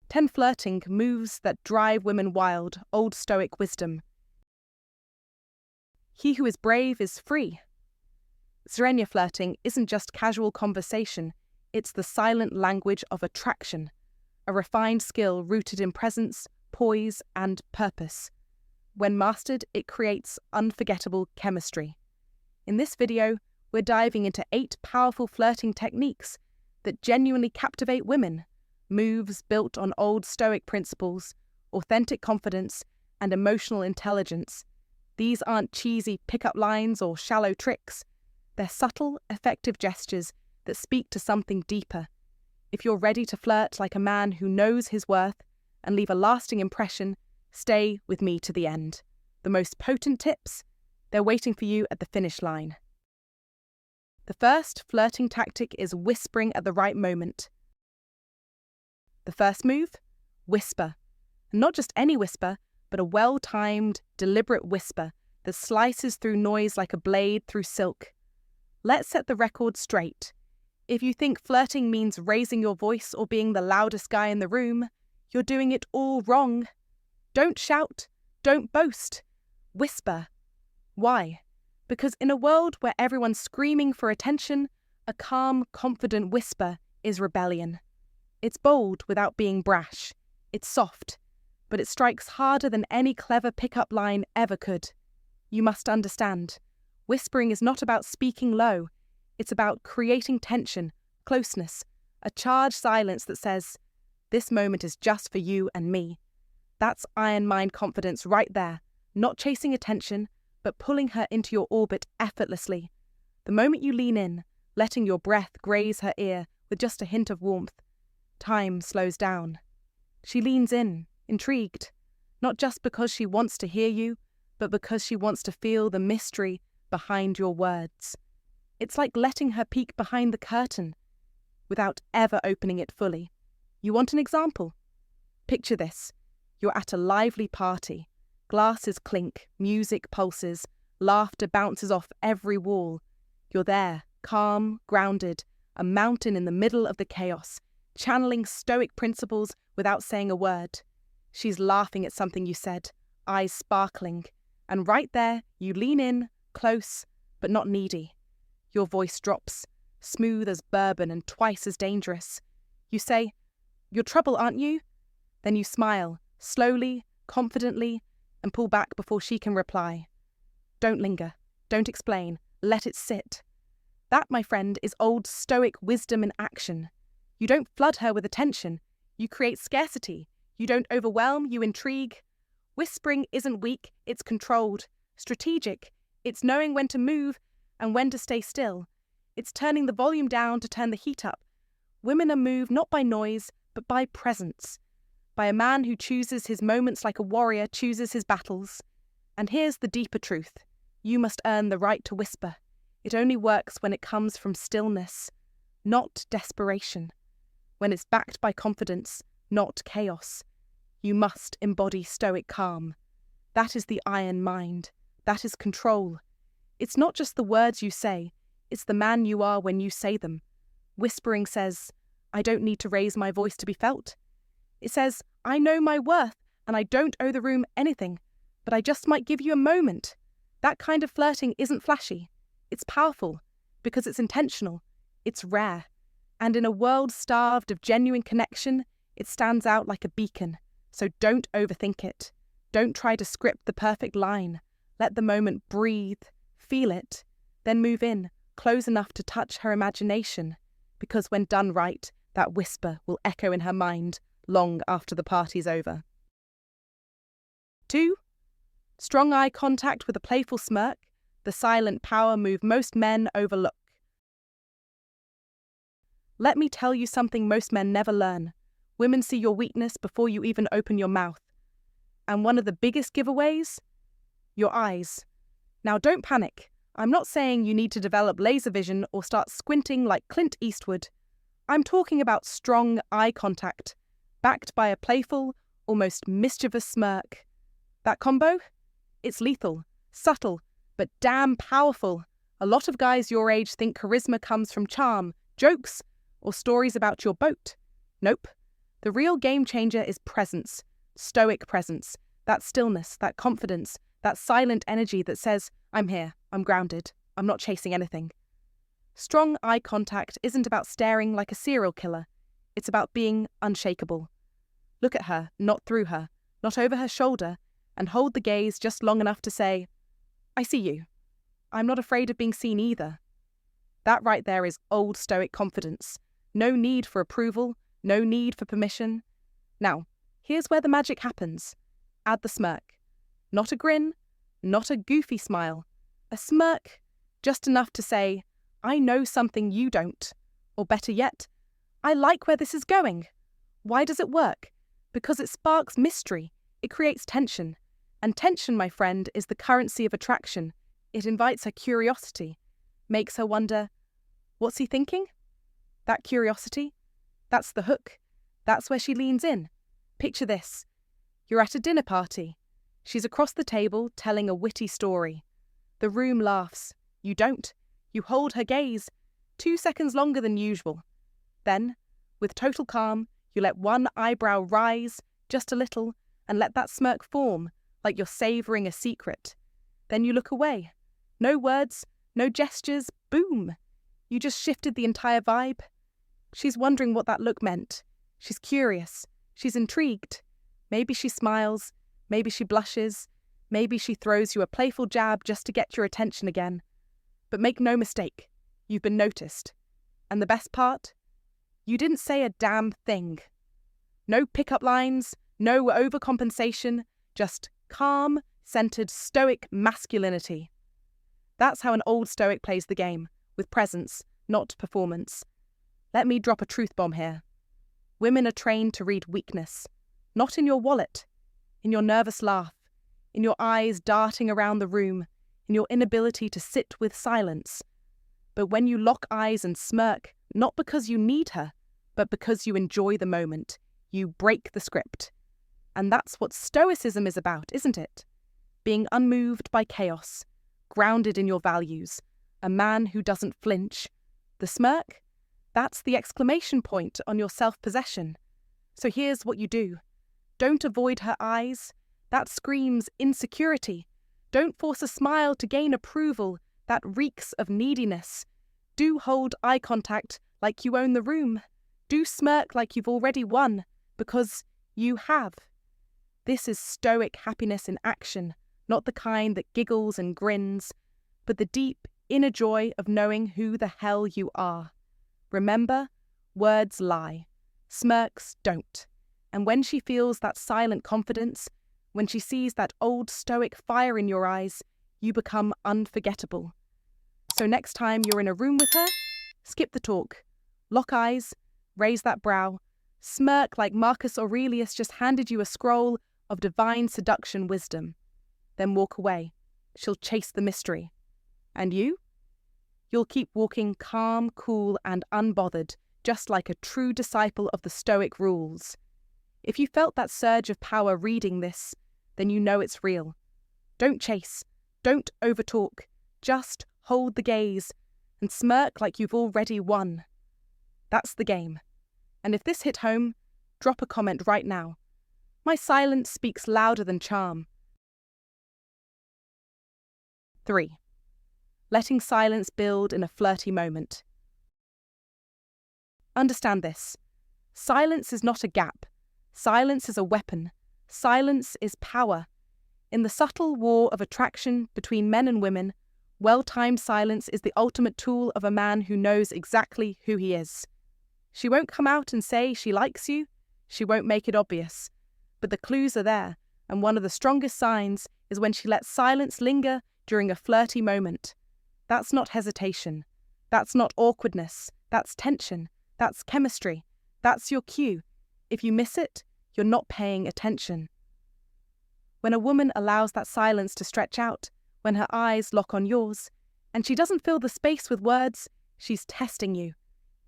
10 Flirting Moves That Drive Women Wild, Old Stoic Wisdom. He who is brave is free. Sreate flirting isn't just casual conversation, it's the silent language of attraction, a refined skill rooted in presence, poise, and purpose. When mastered, it creates unforgettable chemistry. In this video, we're diving into 8 powerful flirting techniques that genuinely captivate women, moves built on old Stoic principles, authentic confidence, and emotional intelligence. These aren't cheesy pickup lines or shallow tricks. They're subtle, effective gestures that speak to something deeper. If you're ready to flirt like a man who knows his worth and leave a lasting impression, stay with me to the end. The most potent tips? They're waiting for you at the finish line. The first flirting tactic is whispering at the right moment. The first move? Whisper. And not just any whisper, but a well-timed, deliberate whisper that slices through noise like a blade through silk. Let's set the record straight. If you think flirting means raising your voice or being the loudest guy in the room, you're doing it all wrong. Don't shout. Don't boast. Whisper. Why? Because in a world where everyone's screaming for attention, a calm, confident whisper is rebellion. It's bold without being brash. It's soft, but it strikes harder than any clever pickup line ever could. You must understand, whispering is not about speaking low. It's about creating tension, closeness, a charged silence that says, "This moment is just for you and me." That's iron mind confidence right there, not chasing attention, but pulling her into your orbit effortlessly. The moment you lean in, letting your breath graze her ear with just a hint of warmth, time slows down. She leans in, intrigued, not just because she wants to hear you, but because she wants to feel the mystery behind your words. It's like letting her peek behind the curtain without ever opening it fully. You want an example? Picture this. You're at a lively party. Glasses clink, music pulses, laughter bounces off every wall. You're there, calm, grounded, a mountain in the middle of the chaos, channeling Stoic principles without saying a word. She's laughing at something you said, eyes sparkling, and right there you lean in, close, but not needy. Your voice drops, smooth as bourbon and twice as dangerous. You say, "You're trouble, aren't you?" Then you smile, slowly, confidently, and pull back before she can reply. Don't linger, don't explain, let it sit. That, my friend, is old Stoic wisdom in action. You don't flood her with attention. You create scarcity. You don't overwhelm, you intrigue. Whispering isn't weak, it's controlled, strategic. It's knowing when to move and when to stay still. It's turning the volume down to turn the heat up. Women are moved not by noise, but by presence. By a man who chooses his moments like a warrior chooses his battles. And here's the deeper truth. You must earn the right to whisper. It only works when it comes from stillness, not desperation. When it's backed by confidence, not chaos. You must embody Stoic calm. That is the iron mind. That is control. It's not just the words you say, it's the man you are when you say them. Whispering says, "I don't need to raise my voice to be felt." It says, "I know my worth and I don't owe the room anything, but I just might give you a moment." That kind of flirting isn't flashy. It's powerful because it's intentional. It's rare. And in a world starved of genuine connection, it stands out like a beacon. So don't overthink it. Don't try to script the perfect line. Let the moment breathe, feel it, then move in, close enough to touch her imagination. Because when done right, that whisper will echo in her mind long after the party's over. 2. Strong eye contact with a playful smirk, the silent power move most men overlook. Let me tell you something most men never learn. Women see your weakness before you even open your mouth. And one of the biggest giveaways? Your eyes. Now don't panic. I'm not saying you need to develop laser vision or start squinting like Clint Eastwood. I'm talking about strong eye contact, backed by a playful, almost mischievous smirk. That combo? It's lethal, subtle, but damn powerful. A lot of guys your age think charisma comes from charm, jokes, or stories about your boat. Nope. The The real game changer is presence, stoic presence, that stillness, that confidence, that silent energy that says, I'm here, I'm grounded, I'm not chasing anything. Strong eye contact isn't about staring like a serial killer. It's about being unshakable. Look at her, not through her, not over her shoulder, and hold the gaze just long enough to say, I see you. I'm not afraid of being seen either. That right there is old stoic confidence. No need for approval, no need for permission. Now, here's where the magic happens. Add the smirk. Not a grin, not a goofy smile. A smirk, just enough to say, I know something you don't. Or better yet, I like where this is going. Why does it work? Because it sparks mystery. It creates tension. And tension, my friend, is the currency of attraction. It invites her curiosity, makes her wonder, what's he thinking? That curiosity, that's the hook. That's where she leans in. Picture this. You're at a dinner party. She's across the table telling a witty story. The room laughs. You don't. You hold her gaze 2 seconds longer than usual. Then, with total calm, you let one eyebrow rise just a little and let that smirk form, like you're savouring a secret. Then you look away. No words, no gestures, boom! You just shifted the entire vibe. She's wondering what that look meant. She's curious. She's intrigued. Maybe she smiles. Maybe she blushes. Maybe she throws you a playful jab just to get your attention again. But make no mistake, you've been noticed. And the best part? You didn't say a damn thing. No pickup lines, no overcompensation, just calm, centered, stoic masculinity. That's how an old stoic plays the game, with presence, not performance. Let me drop a truth bomb here. Women are trained to read weakness, not in your wallet, in your nervous laugh, in your eyes darting around the room, in your inability to sit with silence. But when you lock eyes and smirk, not because you need her, but because you enjoy the moment, you break the script. And that's what Stoicism is about, isn't it? Being unmoved by chaos, grounded in your values, a man who doesn't flinch. The smirk? That's the exclamation point on your self-possession. So here's what you do. Don't avoid her eyes. That screams insecurity. Don't force a smile to gain approval. That reeks of neediness. Do hold eye contact like you own the room. Do smirk like you've already won, because you have. This is stoic happiness in action, not the kind that giggles and grins, but the deep inner joy of knowing who the hell you are. Remember, words lie. Smirks don't. And when she feels that silent confidence, when she sees that old stoic fire in your eyes, you become unforgettable. So next time you're in a room with her, skip the talk. Lock eyes, raise that brow, smirk like Marcus Aurelius just handed you a scroll of divine seduction wisdom. Then walk away. She'll chase the mystery. And you? You'll keep walking calm, cool, and unbothered, just like a true disciple of the Stoic rules. If you felt that surge of power reading this, then you know it's real. Don't chase. Don't overtalk. Just hold the gaze and smirk like you've already won. That's the game. And if this hit home, drop a comment right now. My silence speaks louder than charm. 3. Letting silence build in a flirty moment. Understand this. Silence is not a gap. Silence is a weapon. Silence is power. In the subtle war of attraction between men and women, well-timed silence is the ultimate tool of a man who knows exactly who he is. She won't come out and say she likes you. She won't make it obvious. But the clues are there, and one of the strongest signs is when she lets silence linger during a flirty moment. That's not hesitation. That's not awkwardness. That's tension. That's chemistry. That's your cue. If you miss it, you're not paying attention. When a woman allows that silence to stretch out, when her eyes lock on yours, and she doesn't fill the space with words, she's testing you.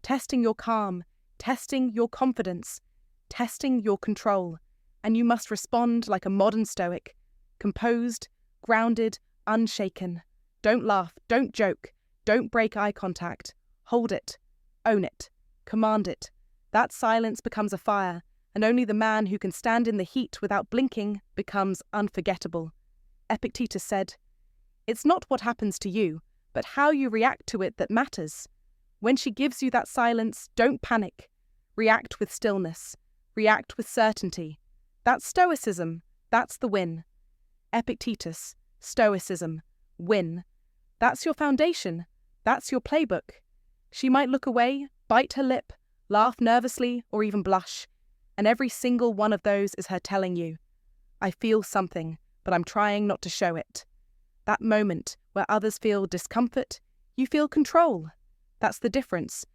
Testing your calm, testing your confidence, testing your control. And you must respond like a modern Stoic, composed, grounded, unshaken. Don't laugh, don't joke, don't break eye contact. Hold it, own it, command it. That silence becomes a fire, and only the man who can stand in the heat without blinking becomes unforgettable. Epictetus said, "It's not what happens to you, but how you react to it that matters. When she gives you that silence, don't panic. React with stillness. React with certainty. That's Stoicism. That's the win." Epictetus, Stoicism, win. That's your foundation. That's your playbook. She might look away, bite her lip, laugh nervously, or even blush. And every single one of those is her telling you, "I feel something, but I'm trying not to show it." That moment where others feel discomfort, you feel control. That's the difference.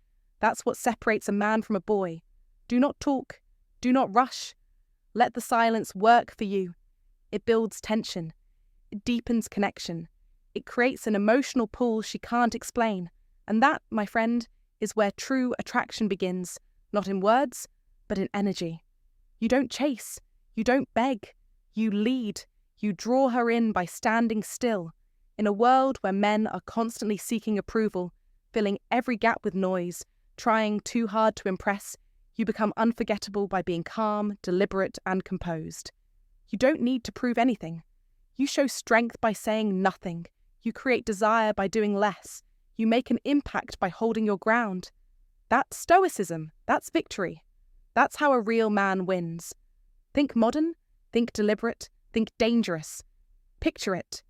That's what separates a man from a boy. Do not talk. Do not rush. Let the silence work for you. It builds tension. It deepens connection. It creates an emotional pull she can't explain. And that, my friend, is where true attraction begins, not in words, but in energy. You don't chase. You don't beg. You lead. You draw her in by standing still. In a world where men are constantly seeking approval, filling every gap with noise, trying too hard to impress, you become unforgettable by being calm, deliberate, and composed. You don't need to prove anything. You show strength by saying nothing. You create desire by doing less. You make an impact by holding your ground. That's Stoicism. That's victory. That's how a real man wins. Think modern, think deliberate, think dangerous. Picture it.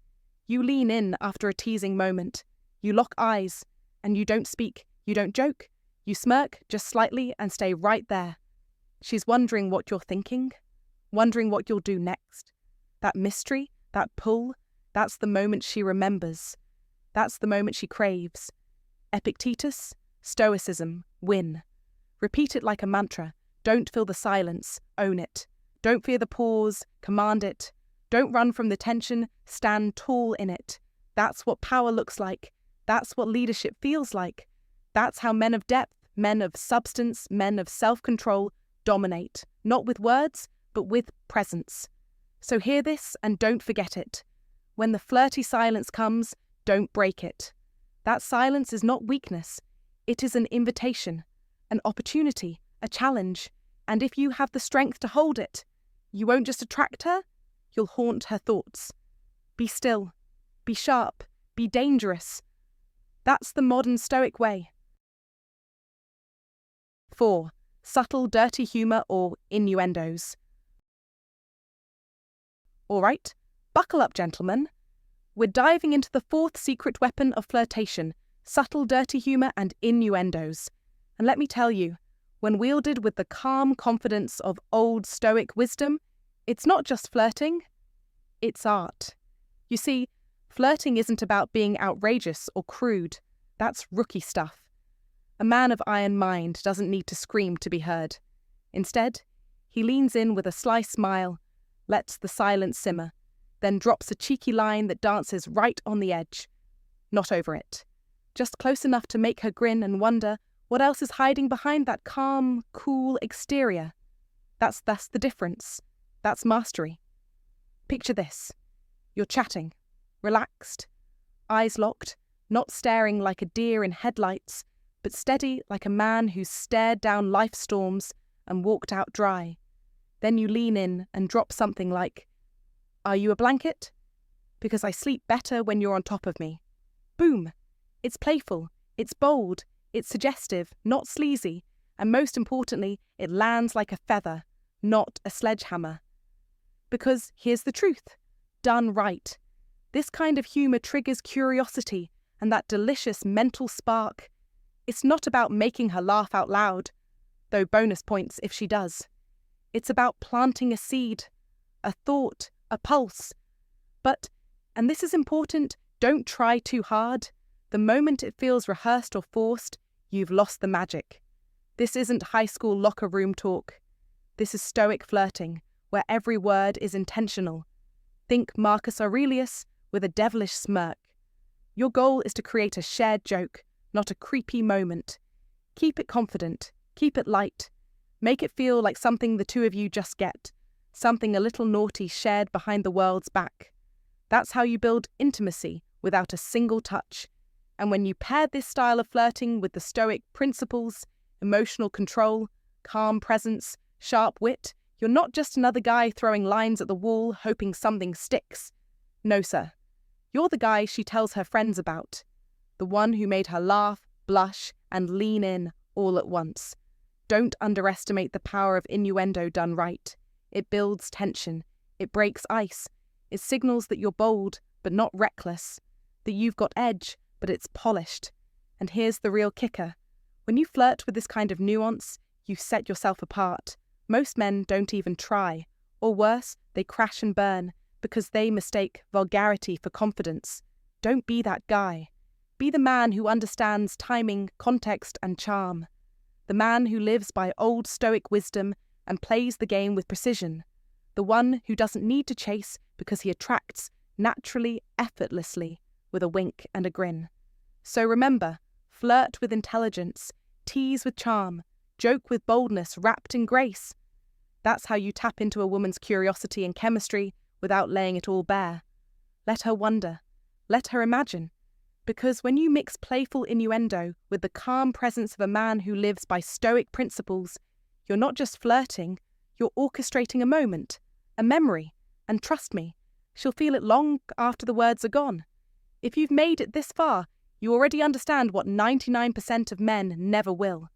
You lean in after a teasing moment. You lock eyes, and you don't speak. You don't joke. You smirk just slightly and stay right there. She's wondering what you're thinking, wondering what you'll do next. That mystery, that pull, that's the moment she remembers. That's the moment she craves. Epictetus, Stoicism, win. Repeat it like a mantra. Don't feel the silence, own it. Don't fear the pause, command it. Don't run from the tension, stand tall in it. That's what power looks like. That's what leadership feels like. That's how men of depth, men of substance, men of self-control dominate, not with words, but with presence. So hear this and don't forget it. When the flirty silence comes, don't break it. That silence is not weakness. It is an invitation, an opportunity, a challenge. And if you have the strength to hold it, you won't just attract her, you'll haunt her thoughts. Be still, be sharp, be dangerous. That's the modern Stoic way. 4. Subtle, dirty humour or innuendos. All right, buckle up, gentlemen. We're diving into the fourth secret weapon of flirtation, subtle, dirty humour and innuendos. And let me tell you, when wielded with the calm confidence of Old Stoic wisdom, it's not just flirting, it's art. You see, flirting isn't about being outrageous or crude. That's rookie stuff. A man of iron mind doesn't need to scream to be heard. Instead, he leans in with a sly smile, lets the silence simmer, then drops a cheeky line that dances right on the edge. Not over it. Just close enough to make her grin and wonder what else is hiding behind that calm, cool exterior. That's the difference. That's mastery. Picture this. You're chatting, relaxed, eyes locked, not staring like a deer in headlights, but steady like a man who's stared down life's storms and walked out dry. Then you lean in and drop something like, "Are you a blanket? Because I sleep better when you're on top of me." Boom! It's playful, it's bold, it's suggestive, not sleazy, and most importantly, it lands like a feather, not a sledgehammer. Because here's the truth, done right. This kind of humour triggers curiosity and that delicious mental spark. It's not about making her laugh out loud, though bonus points if she does. It's about planting a seed, a thought, a pulse. But, and this is important, don't try too hard. The moment it feels rehearsed or forced, you've lost the magic. This isn't high school locker room talk. This is Stoic flirting, where every word is intentional. Think Marcus Aurelius with a devilish smirk. Your goal is to create a shared joke, not a creepy moment. Keep it confident, keep it light. Make it feel like something the two of you just get, something a little naughty shared behind the world's back. That's how you build intimacy without a single touch. And when you pair this style of flirting with the Stoic principles, emotional control, calm presence, sharp wit. You're not just another guy throwing lines at the wall hoping something sticks. No, sir. You're the guy she tells her friends about. The one who made her laugh, blush, and lean in all at once. Don't underestimate the power of innuendo done right. It builds tension. It breaks ice. It signals that you're bold, but not reckless. That you've got edge, but it's polished. And here's the real kicker. When you flirt with this kind of nuance, you set yourself apart. Most men don't even try. Or worse, they crash and burn because they mistake vulgarity for confidence. Don't be that guy. Be the man who understands timing, context, and charm. The man who lives by old Stoic wisdom and plays the game with precision. The one who doesn't need to chase because he attracts naturally, effortlessly, with a wink and a grin. So remember, flirt with intelligence, tease with charm, joke with boldness wrapped in grace. That's how you tap into a woman's curiosity and chemistry without laying it all bare. Let her wonder. Let her imagine. Because when you mix playful innuendo with the calm presence of a man who lives by stoic principles, you're not just flirting, you're orchestrating a moment, a memory, and trust me, she'll feel it long after the words are gone. If you've made it this far, you already understand what 99% of men never will.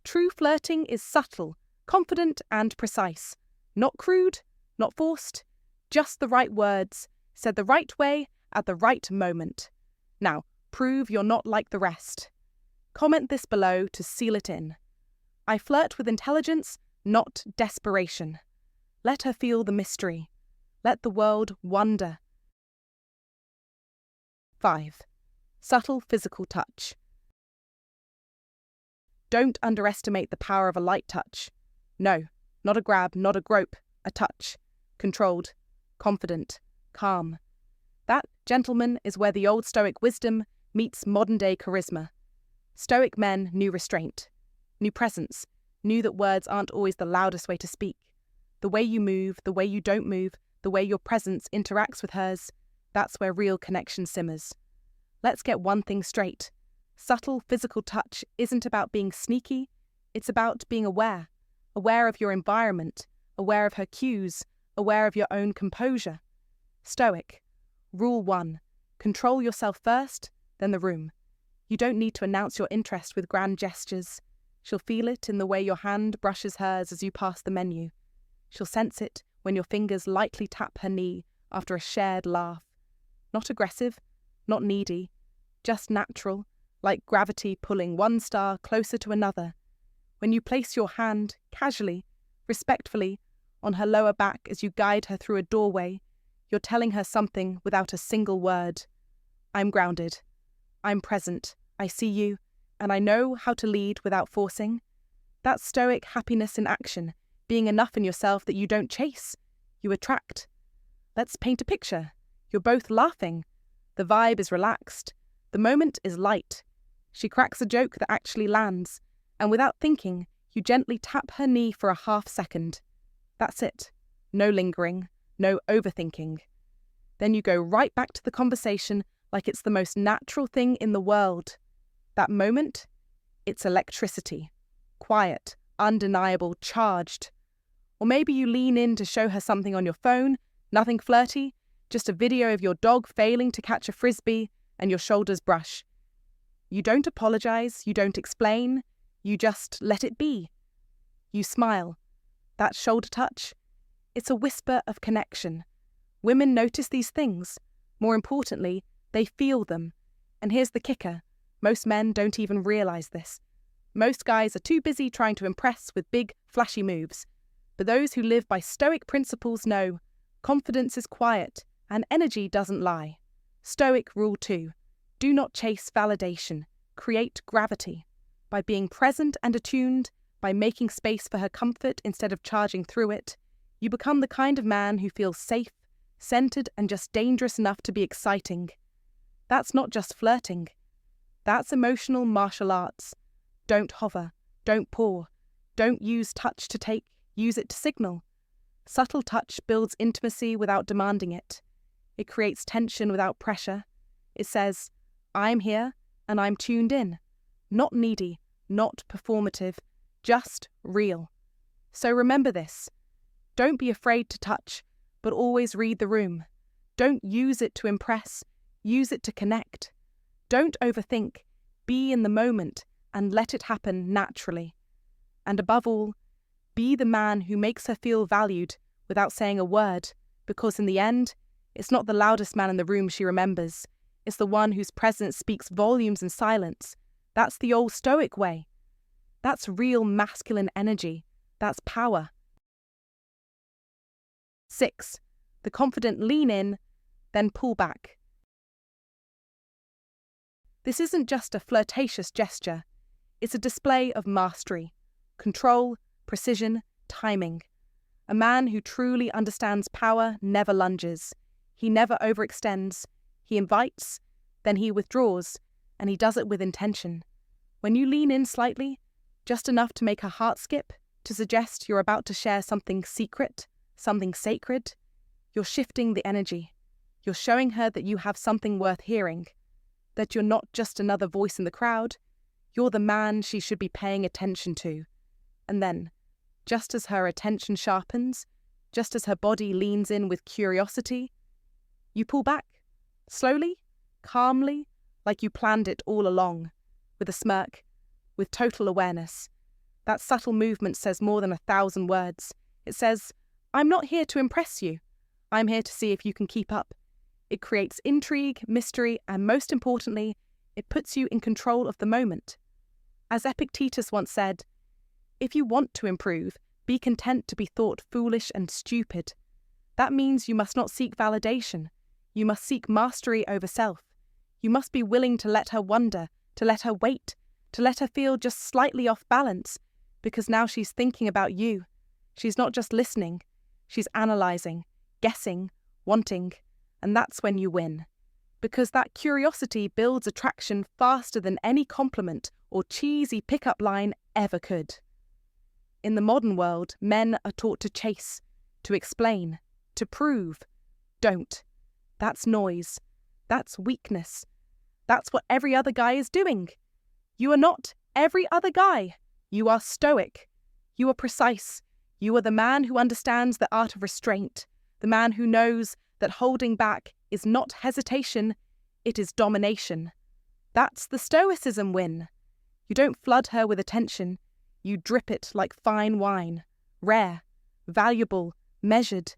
True flirting is subtle, confident, and precise. Not crude, not forced, just the right words, said the right way at the right moment. Now, prove you're not like the rest. Comment this below to seal it in. I flirt with intelligence, not desperation. Let her feel the mystery. Let the world wonder. 5. Subtle physical touch. Don't underestimate the power of a light touch. No, not a grab, not a grope, a touch. Controlled, confident, calm. That, gentlemen, is where the old Stoic wisdom meets modern-day charisma. Stoic men knew restraint, knew presence, knew that words aren't always the loudest way to speak. The way you move, the way you don't move, the way your presence interacts with hers, that's where real connection simmers. Let's get one thing straight. Subtle physical touch isn't about being sneaky, it's about being aware. Aware of your environment, aware of her cues, aware of your own composure. Stoic. Rule 1. Control yourself first, then the room. You don't need to announce your interest with grand gestures. She'll feel it in the way your hand brushes hers as you pass the menu. She'll sense it when your fingers lightly tap her knee after a shared laugh. Not aggressive, not needy, just natural, like gravity pulling one star closer to another. When you place your hand, casually, respectfully, on her lower back as you guide her through a doorway, you're telling her something without a single word. I'm grounded. I'm present. I see you, and I know how to lead without forcing. That's stoic happiness in action, being enough in yourself that you don't chase, you attract. Let's paint a picture. You're both laughing. The vibe is relaxed. The moment is light. She cracks a joke that actually lands, and without thinking, you gently tap her knee for a half second. That's it. No lingering, no overthinking. Then you go right back to the conversation like it's the most natural thing in the world. That moment, it's electricity. Quiet, undeniable, charged. Or maybe you lean in to show her something on your phone, nothing flirty, just a video of your dog failing to catch a frisbee, and your shoulders brush. You don't apologize, you don't explain, you just let it be. You smile. That shoulder touch, it's a whisper of connection. Women notice these things. More importantly, they feel them. And here's the kicker. Most men don't even realize this. Most guys are too busy trying to impress with big, flashy moves. But those who live by stoic principles know confidence is quiet and energy doesn't lie. Stoic rule 2. Do not chase validation. Create gravity. By being present and attuned, by making space for her comfort instead of charging through it, you become the kind of man who feels safe, centered, and just dangerous enough to be exciting. That's not just flirting. That's emotional martial arts. Don't hover. Don't paw. Don't use touch to take. Use it to signal. Subtle touch builds intimacy without demanding it. It creates tension without pressure. It says, I'm here and I'm tuned in. Not needy, not performative, just real. So remember this. Don't be afraid to touch, but always read the room. Don't use it to impress, use it to connect. Don't overthink, be in the moment and let it happen naturally. And above all, be the man who makes her feel valued without saying a word, because in the end, it's not the loudest man in the room she remembers. It's the one whose presence speaks volumes in silence. That's the old Stoic way. That's real masculine energy. That's power. 6. The confident lean in, then pull back. This isn't just a flirtatious gesture. It's a display of mastery, control, precision, timing. A man who truly understands power never lunges. He never overextends. He invites, then he withdraws, and he does it with intention. When you lean in slightly, just enough to make her heart skip, to suggest you're about to share something secret, something sacred, you're shifting the energy. You're showing her that you have something worth hearing, that you're not just another voice in the crowd, you're the man she should be paying attention to. And then, just as her attention sharpens, just as her body leans in with curiosity, you pull back, slowly, calmly, like you planned it all along, with a smirk, with total awareness. That subtle movement says more than 1,000 words. It says, I'm not here to impress you. I'm here to see if you can keep up. It creates intrigue, mystery, and most importantly, it puts you in control of the moment. As Epictetus once said, if you want to improve, be content to be thought foolish and stupid. That means you must not seek validation. You must seek mastery over self. You must be willing to let her wonder, to let her wait, to let her feel just slightly off balance, because now she's thinking about you. She's not just listening, she's analysing, guessing, wanting, and that's when you win. Because that curiosity builds attraction faster than any compliment or cheesy pickup line ever could. In the modern world, men are taught to chase, to explain, to prove. Don't. That's noise. That's weakness. That's what every other guy is doing. You are not every other guy. You are stoic. You are precise. You are the man who understands the art of restraint, the man who knows that holding back is not hesitation, it is domination. That's the stoicism win. You don't flood her with attention. You drip it like fine wine, rare, valuable, measured.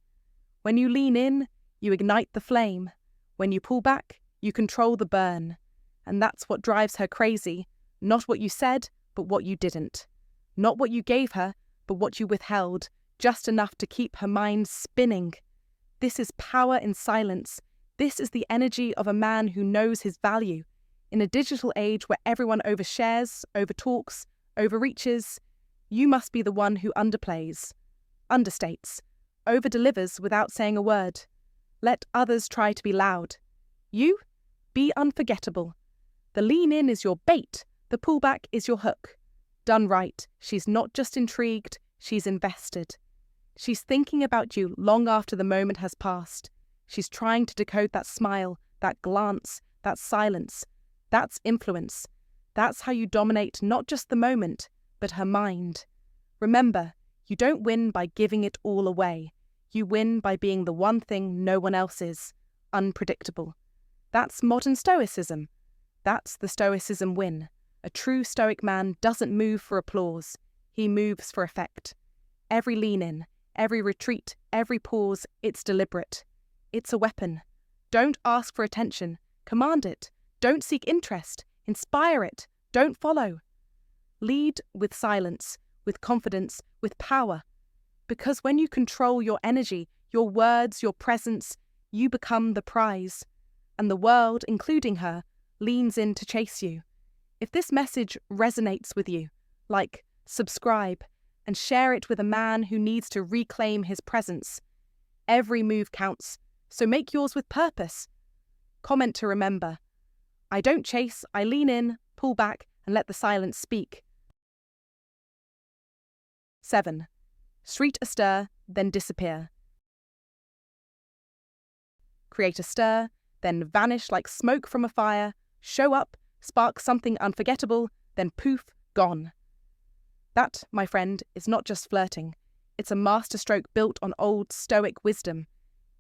When you lean in, you ignite the flame. When you pull back, you control the burn. And that's what drives her crazy. Not what you said, but what you didn't. Not what you gave her, but what you withheld, just enough to keep her mind spinning. This is power in silence. This is the energy of a man who knows his value. In a digital age where everyone overshares, overtalks, overreaches, you must be the one who underplays, understates, overdelivers without saying a word. Let others try to be loud. You, be unforgettable. The lean in is your bait, the pullback is your hook. Done right, she's not just intrigued, she's invested. She's thinking about you long after the moment has passed. She's trying to decode that smile, that glance, that silence. That's influence. That's how you dominate not just the moment, but her mind. Remember, you don't win by giving it all away. You win by being the one thing no one else is, unpredictable. That's modern stoicism. That's the stoicism win. A true stoic man doesn't move for applause. He moves for effect. Every lean in, every retreat, every pause, it's deliberate. It's a weapon. Don't ask for attention. Command it. Don't seek interest. Inspire it. Don't follow. Lead with silence, with confidence, with power. Because when you control your energy, your words, your presence, you become the prize. And the world, including her, leans in to chase you. If this message resonates with you, like, subscribe, and share it with a man who needs to reclaim his presence. Every move counts, so make yours with purpose. Comment to remember. I don't chase, I lean in, pull back, and let the silence speak. 7. Sreate a stir, then disappear. Create a stir, then vanish like smoke from a fire, show up, spark something unforgettable, then poof, gone. That, my friend, is not just flirting. It's a masterstroke built on old Stoic wisdom.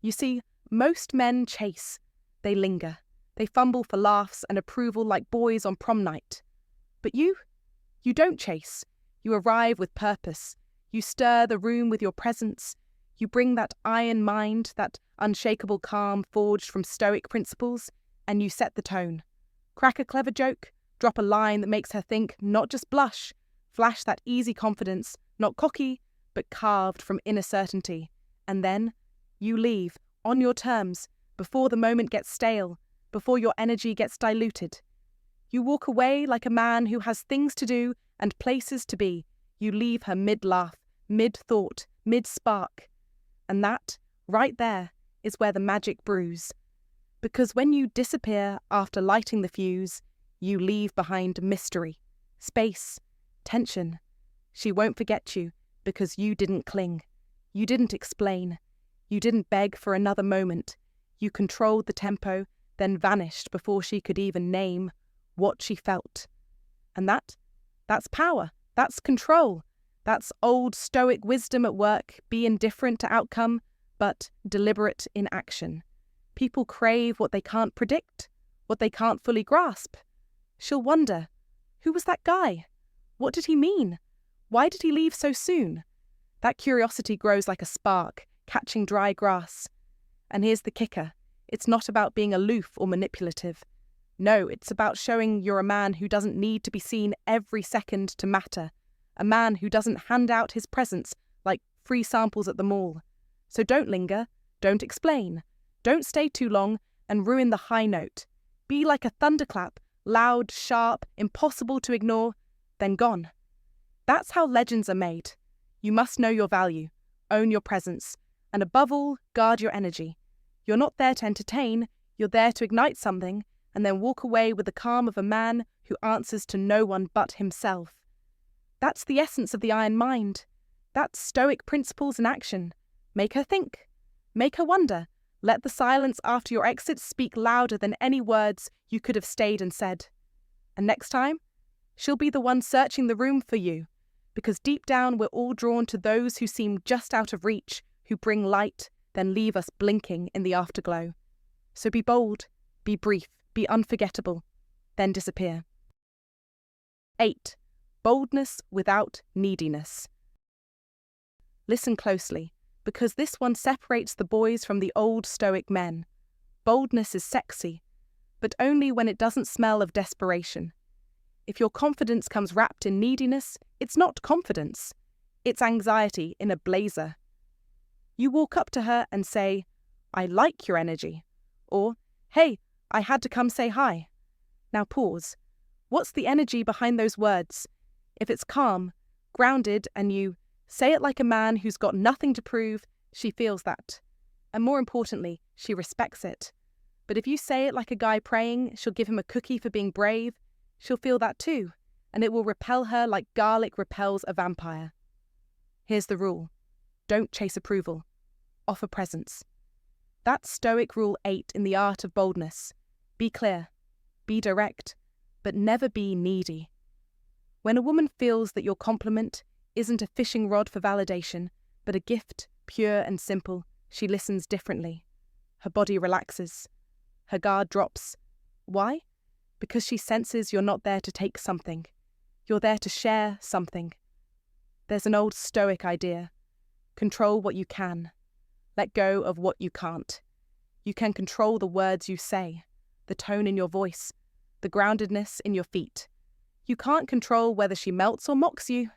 You see, most men chase. They linger. They fumble for laughs and approval like boys on prom night. But you don't chase. You arrive with purpose. You stir the room with your presence. You bring that iron mind, that unshakable calm forged from Stoic principles, and you set the tone. Crack a clever joke, drop a line that makes her think, not just blush. Flash that easy confidence, not cocky, but carved from inner certainty. And then you leave, on your terms, before the moment gets stale, before your energy gets diluted. You walk away like a man who has things to do and places to be. You leave her mid-laugh, mid-thought, mid-spark. And that, right there, is where the magic brews. Because when you disappear after lighting the fuse, you leave behind mystery, space, tension. She won't forget you because you didn't cling. You didn't explain. You didn't beg for another moment. You controlled the tempo, then vanished before she could even name what she felt. And that's power. That's control. That's old Stoic wisdom at work. Be indifferent to outcome, but deliberate in action. People crave what they can't predict, what they can't fully grasp. She'll wonder, who was that guy? What did he mean? Why did he leave so soon? That curiosity grows like a spark, catching dry grass. And here's the kicker. It's not about being aloof or manipulative. No, it's about showing you're a man who doesn't need to be seen every second to matter. A man who doesn't hand out his presence like free samples at the mall. So don't linger, don't explain, don't stay too long and ruin the high note. Be like a thunderclap, loud, sharp, impossible to ignore, then gone. That's how legends are made. You must know your value, own your presence, and above all, guard your energy. You're not there to entertain, you're there to ignite something, and then walk away with the calm of a man who answers to no one but himself. That's the essence of the iron mind. That's Stoic principles in action. Make her think. Make her wonder. Let the silence after your exit speak louder than any words you could have stayed and said. And next time, she'll be the one searching the room for you, because deep down we're all drawn to those who seem just out of reach, who bring light, then leave us blinking in the afterglow. So be bold, be brief, be unforgettable, then disappear. 8. Boldness without neediness. Listen closely, because this one separates the boys from the old Stoic men. Boldness is sexy, but only when it doesn't smell of desperation. If your confidence comes wrapped in neediness, it's not confidence. It's anxiety in a blazer. You walk up to her and say, "I like your energy," or, "Hey, I had to come say hi." Now pause. What's the energy behind those words? If it's calm, grounded, and you say it like a man who's got nothing to prove, she feels that. And more importantly, she respects it. But if you say it like a guy praying, she'll give him a cookie for being brave, she'll feel that too, and it will repel her like garlic repels a vampire. Here's the rule. Don't chase approval. Offer presence. That's Stoic Rule 8 in the art of boldness. Be clear. Be direct. But never be needy. When a woman feels that your compliment isn't a fishing rod for validation, but a gift, pure and simple, she listens differently. Her body relaxes. Her guard drops. Why? Because she senses you're not there to take something. You're there to share something. There's an old Stoic idea. Control what you can. Let go of what you can't. You can control the words you say, the tone in your voice, the groundedness in your feet. You can't control whether she melts or mocks you,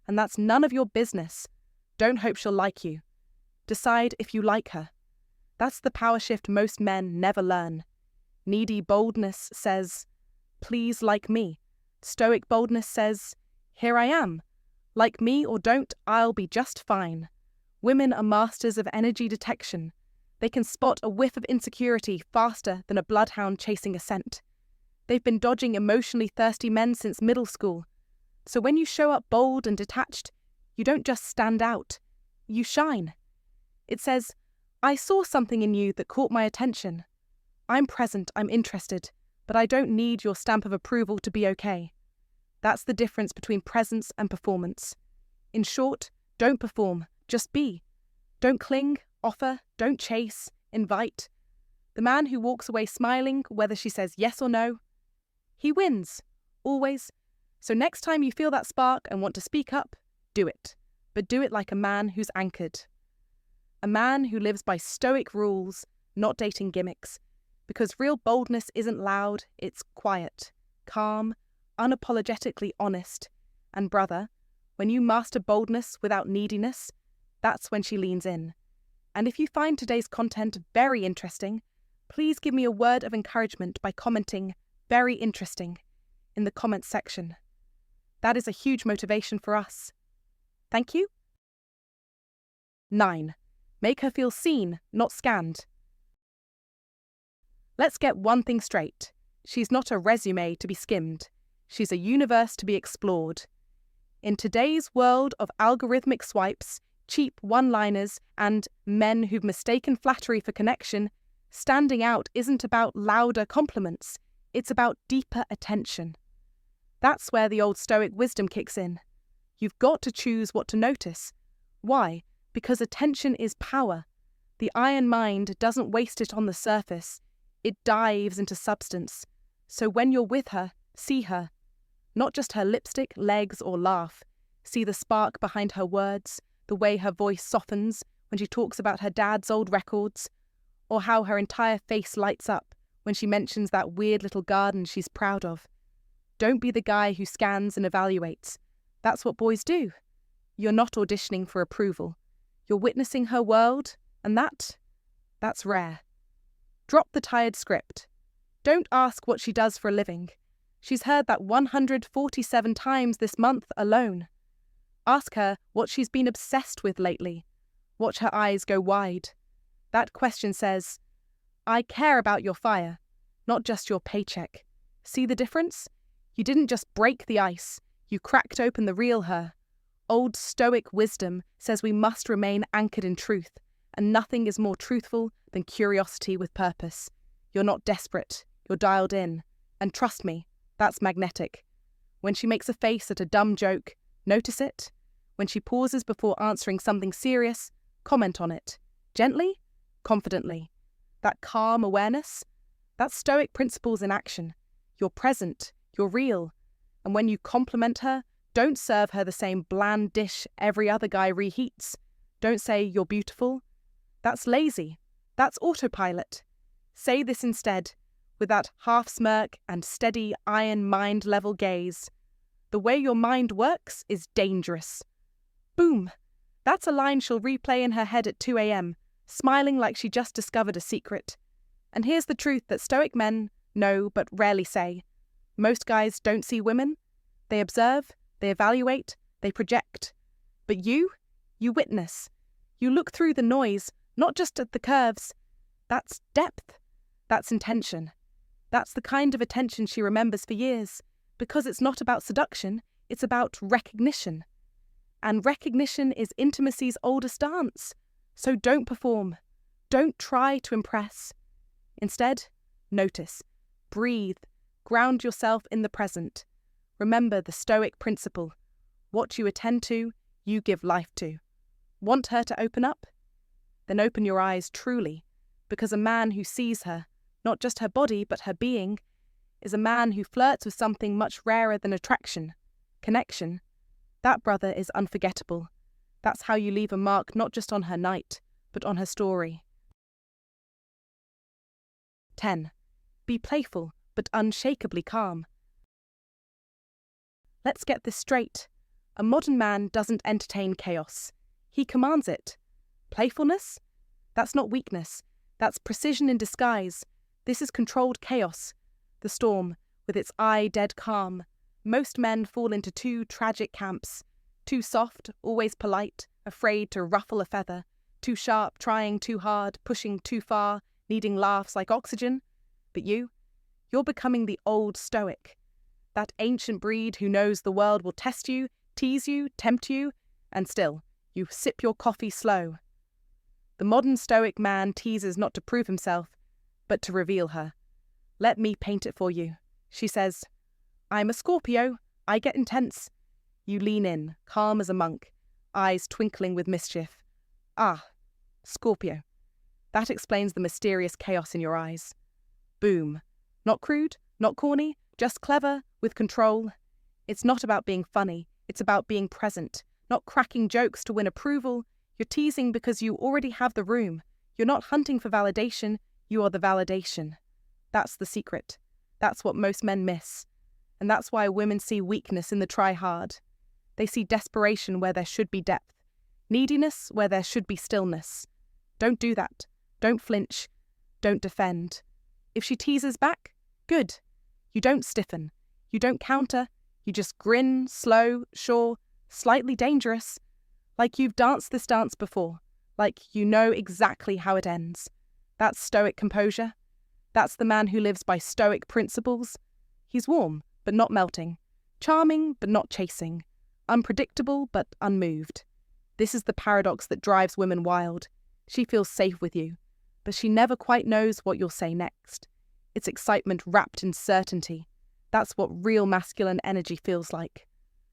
and that's none of your business. Don't hope she'll like you. Decide if you like her. That's the power shift most men never learn. Needy boldness says, "Please like me." Stoic boldness says, "Here I am. Like me or don't, I'll be just fine." Women are masters of energy detection. They can spot a whiff of insecurity faster than a bloodhound chasing a scent. They've been dodging emotionally thirsty men since middle school. So when you show up bold and detached, you don't just stand out. You shine. It says, "I saw something in you that caught my attention. I'm present, I'm interested, but I don't need your stamp of approval to be okay." That's the difference between presence and performance. In short, don't perform, Just be. Don't cling, offer, don't chase, invite. The man who walks away smiling, whether she says yes or no, he wins, always. So next time you feel that spark and want to speak up, do it. But do it like a man who's anchored. A man who lives by stoic rules, not dating gimmicks. Because real boldness isn't loud, it's quiet, calm, unapologetically honest. And brother, when you master boldness without neediness, that's when she leans in. And if you find today's content very interesting, please give me a word of encouragement by commenting "very interesting" in the comments section. That is a huge motivation for us. Thank you. 9. Make her feel seen, not scanned. Let's get one thing straight. She's not a resume to be skimmed. She's a universe to be explored. In today's world of algorithmic swipes, cheap one-liners, and men who've mistaken flattery for connection, standing out isn't about louder compliments, it's about deeper attention. That's where the old Stoic wisdom kicks in. You've got to choose what to notice. Why? Because attention is power. The iron mind doesn't waste it on the surface. It dives into substance. So when you're with her, see her. Not just her lipstick, legs, or laugh. See the spark behind her words, the way her voice softens when she talks about her dad's old records, or how her entire face lights up when she mentions that weird little garden she's proud of. Don't be the guy who scans and evaluates. That's what boys do. You're not auditioning for approval. You're witnessing her world, and that's rare. Drop the tired script. Don't ask what she does for a living. She's heard that 147 times this month alone. Ask her what she's been obsessed with lately. Watch her eyes go wide. That question says, I care about your fire, not just your paycheck. See the difference? You didn't just break the ice. You cracked open the real her. Old Stoic wisdom says we must remain anchored in truth, and nothing is more truthful than curiosity with purpose. You're not desperate, you're dialed in. And trust me, that's magnetic. When she makes a face at a dumb joke, notice it. When she pauses before answering something serious, comment on it. Gently, confidently. That calm awareness, that's Stoic principles in action. You're present, you're real. And when you compliment her, don't serve her the same bland dish every other guy reheats. Don't say you're beautiful. That's lazy. That's autopilot. Say this instead, with that half smirk and steady iron mind level gaze. The way your mind works is dangerous. Boom! That's a line she'll replay in her head at 2 a.m, smiling like she just discovered a secret. And here's the truth that Stoic men know but rarely say. Most guys don't see women. They observe, they evaluate, they project. But you witness. You look through the noise, not just at the curves. That's depth. That's intention. That's the kind of attention she remembers for years, because it's not about seduction, it's about recognition. And recognition is intimacy's oldest dance. So don't perform. Don't try to impress. Instead, notice, breathe, ground yourself in the present. Remember the Stoic principle. What you attend to, you give life to. Want her to open up? Then open your eyes truly, because a man who sees her, not just her body but her being, is a man who flirts with something much rarer than attraction, connection. That, brother, is unforgettable. That's how you leave a mark not just on her night, but on her story. 10. Be playful, but unshakably calm. Let's get this straight. A modern man doesn't entertain chaos. He commands it. Playfulness? That's not weakness. That's precision in disguise. This is controlled chaos. The storm, with its eye-dead calm. Most men fall into two tragic camps. Too soft, always polite, afraid to ruffle a feather. Too sharp, trying too hard, pushing too far, needing laughs like oxygen. But you're becoming the old Stoic. That ancient breed who knows the world will test you, tease you, tempt you, and still, you sip your coffee slow. The modern Stoic man teases not to prove himself, but to reveal her. Let me paint it for you. She says, I'm a Scorpio, I get intense. You lean in, calm as a monk, eyes twinkling with mischief. Ah, Scorpio. That explains the mysterious chaos in your eyes. Boom. Not crude, not corny, just clever, with control. It's not about being funny, it's about being present, not cracking jokes to win approval. You're teasing because you already have the room. You're not hunting for validation, you are the validation. That's the secret. That's what most men miss. And that's why women see weakness in the try hard. They see desperation where there should be depth, neediness where there should be stillness. Don't do that. Don't flinch. Don't defend. If she teases back, good. You don't stiffen. You don't counter. You just grin, slow, sure, slightly dangerous. Like you've danced this dance before. Like you know exactly how it ends. That's stoic composure. That's the man who lives by stoic principles. He's warm, but not melting. Charming, but not chasing. Unpredictable, but unmoved. This is the paradox that drives women wild. She feels safe with you, but she never quite knows what you'll say next. It's excitement wrapped in certainty. That's what real masculine energy feels like.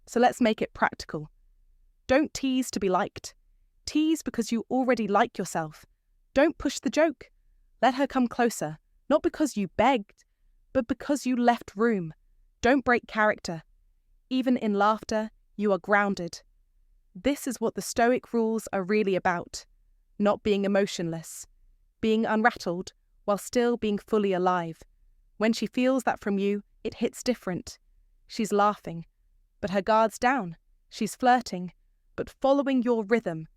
So let's make it practical. Don't tease to be liked. Tease because you already like yourself. Don't push the joke. Let her come closer, not because you begged, but because you left room. Don't break character. Even in laughter, you are grounded. This is what the Stoic rules are really about. Not being emotionless. Being unrattled, while still being fully alive. When she feels that from you, it hits different. She's laughing, but her guard's down. She's flirting, but following your rhythm.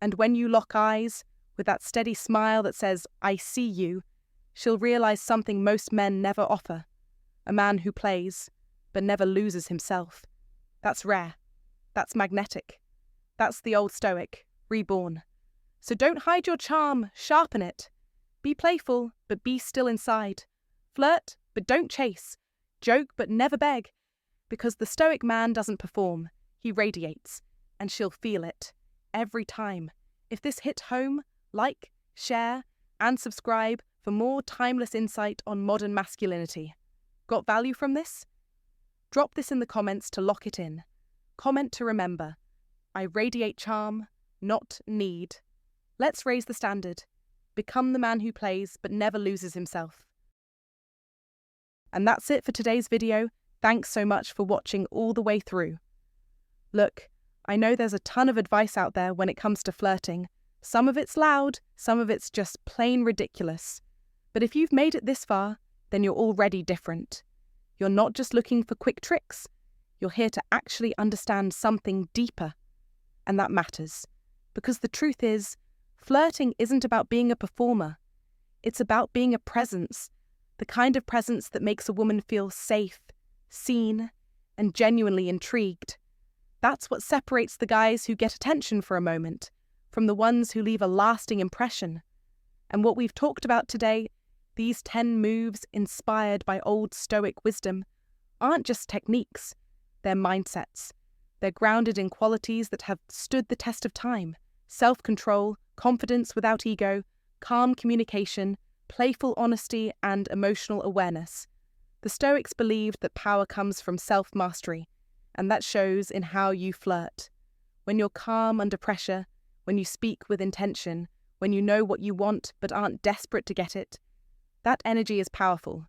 And when you lock eyes, with that steady smile that says, I see you, she'll realize something most men never offer. A man who plays, but never loses himself. That's rare. That's magnetic. That's the old Stoic, reborn. So don't hide your charm, sharpen it. Be playful, but be still inside. Flirt, but don't chase. Joke, but never beg. Because the Stoic man doesn't perform, he radiates, and she'll feel it. Every time. If this hit home, like, share, and subscribe for more timeless insight on modern masculinity. Got value from this? Drop this in the comments to lock it in. Comment to remember. I radiate charm, not need. Let's raise the standard. Become the man who plays but never loses himself. And that's it for today's video. Thanks so much for watching all the way through. Look, I know there's a ton of advice out there when it comes to flirting. Some of it's loud, some of it's just plain ridiculous. But if you've made it this far, then you're already different. You're not just looking for quick tricks. You're here to actually understand something deeper. And that matters. Because the truth is, flirting isn't about being a performer. It's about being a presence. The kind of presence that makes a woman feel safe, seen, and genuinely intrigued. That's what separates the guys who get attention for a moment from the ones who leave a lasting impression. And what we've talked about today, these 10 moves inspired by old Stoic wisdom, aren't just techniques, they're mindsets. They're grounded in qualities that have stood the test of time: self-control, confidence without ego, calm communication, playful honesty, and emotional awareness. The Stoics believed that power comes from self-mastery, and that shows in how you flirt. When you're calm under pressure, when you speak with intention, when you know what you want but aren't desperate to get it, that energy is powerful.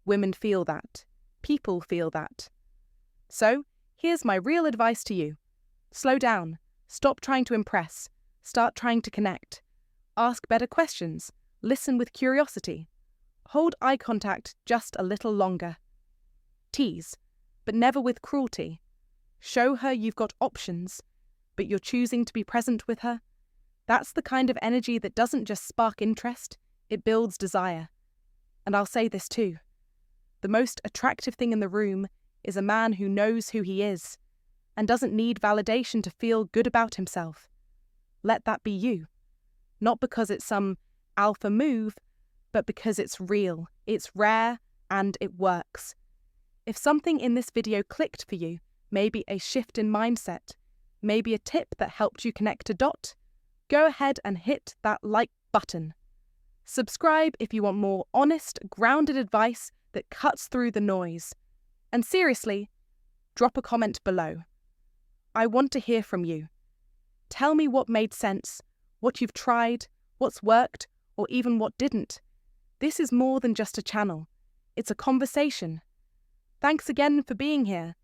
Women feel that. People feel that. So, here's my real advice to you. Slow down. Stop trying to impress. Start trying to connect. Ask better questions. Listen with curiosity. Hold eye contact just a little longer. Tease, but never with cruelty. Show her you've got options, but you're choosing to be present with her. That's the kind of energy that doesn't just spark interest, it builds desire. And I'll say this too. The most attractive thing in the room is a man who knows who he is and doesn't need validation to feel good about himself. Let that be you. Not because it's some alpha move, but because it's real, it's rare, and it works. If something in this video clicked for you, maybe a shift in mindset, maybe a tip that helped you connect a dot, go ahead and hit that like button. Subscribe if you want more honest, grounded advice that cuts through the noise. And seriously, drop a comment below. I want to hear from you. Tell me what made sense, what you've tried, what's worked, or even what didn't. This is more than just a channel. It's a conversation. Thanks again for being here.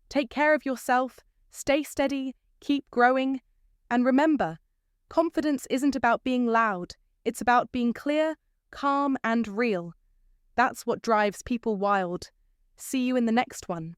Take care of yourself, stay steady, keep growing, and remember, confidence isn't about being loud, it's about being clear, calm, and real. That's what drives people wild. See you in the next one.